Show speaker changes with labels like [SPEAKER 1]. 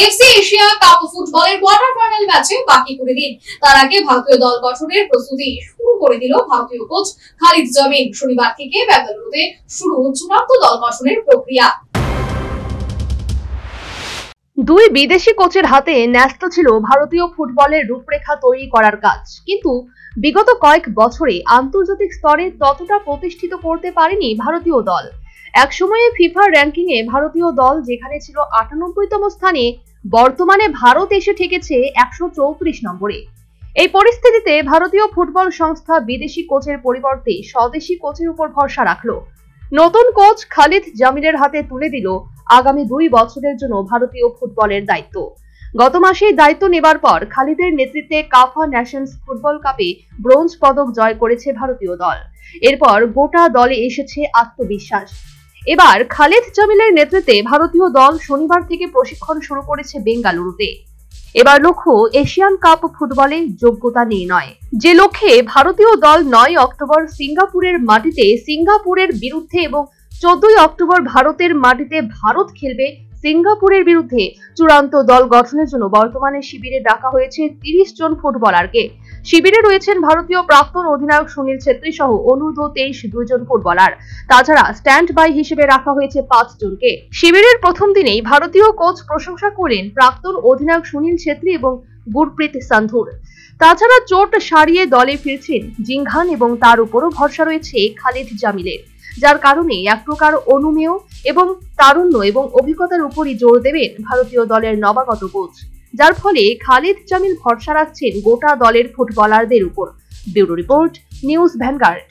[SPEAKER 1] FC Asia cup ফুটবলের quarter final ম্যাচে বাকি করে দিন। তার আগে ভারতীয় দল গঠনের প্রস্তুতি শুরু করে দিল ভারতীয় কোচ খালিদ জামিল। শনিবার থেকে বেঙ্গালুরুতে শুরু চূড়ান্ত দল গঠনের প্রক্রিয়া।
[SPEAKER 2] দুই বিদেশি কোচের হাতে ন্যস্ত ছিল ভারতীয় ফুটবলের রূপরেখা তৈরি করার কাজ, কিন্তু বিগত কয়েক বছরে আন্তর্জাতিক স্তরে ততটা প্রতিষ্ঠিত করতে পারেনি ভারতীয় দল। একসময়ে ফিফা র্যাঙ্কিং এ ভারতীয় দল যেখানে ছিল ৯৮তম স্থানে, বর্তমানে ভারত এসে ঠেকেছে ১৩৪ নম্বরে। এই পরিস্থিতিতে ভারতীয় ফুটবল সংস্থা বিদেশি কোচের পরিবর্তে স্বদেশি কোচের উপর ভরসা রাখলো। নতুন কোচ খালিদ জামিলের হাতে তুলে দিল আগামী ২ বছরের জন্য ভারতীয় ফুটবলের দায়িত্ব। গত মাসেই দায়িত্ব নেবার পর খালিদের নেতৃত্বে কাফা নেশনস ফুটবল কাপে ব্রোঞ্জ পদক জয় করেছে ভারতীয় দল। এরপর গোটা দলে এসেছে আত্মবিশ্বাস। এবার খালিদ জামিলের নেতৃত্বে ভারতীয় দল শনিবার থেকে প্রশিক্ষণ শুরু করেছে বেঙ্গালুরুতে। এবার লক্ষ্য এশিয়ান কাপ ফুটবলে যোগ্যতা নির্ণয়। যে লক্ষ্যে ভারতীয় দল ৯ অক্টোবর সিঙ্গাপুরের মাটিতে সিঙ্গাপুরের বিরুদ্ধে এবং ১৪ অক্টোবর ভারতের মাটিতে ভারত খেলবে সিঙ্গাপুরের বিরুদ্ধে। চূড়ান্ত দল গঠনের জন্য বর্তমানে শিবিরে ডাকা হয়েছে ৩০ জন ফুটবলারকে। শিবিরে রয়েছেন ভারতীয় প্রাক্তন অধিনায়ক সুনীল ছেত্রী সহ অনূর্ধ্ব-২৩ দুইজন ফুটবলার। তাছাড়া স্ট্যান্ড বাই হিসেবে রাখা হয়েছে ৫ জনকে। শিবিরের প্রথম দিনেই ভারতীয় কোচ প্রশংসা করেন প্রাক্তন অধিনায়ক সুনীল ছেত্রী এবং গুরপ্রীত সান্ধুর। তাছাড়া চোট সারিয়ে দলে ফিরছেন জিংঘান এবং তার উপরও ভরসা রয়েছে খালিদ জামিলের, যার কারণে এক প্রকার অনুমেয় এবং তারুণ্য এবং অভিজ্ঞতার উপরই জোর দেবেন ভারতীয় দলের নবাগত কোচ, যার ফলে খালিদ জামিল ভরসা রাখছেন গোটা দলের ফুটবলারদের উপর। Bureau report, news vanguard.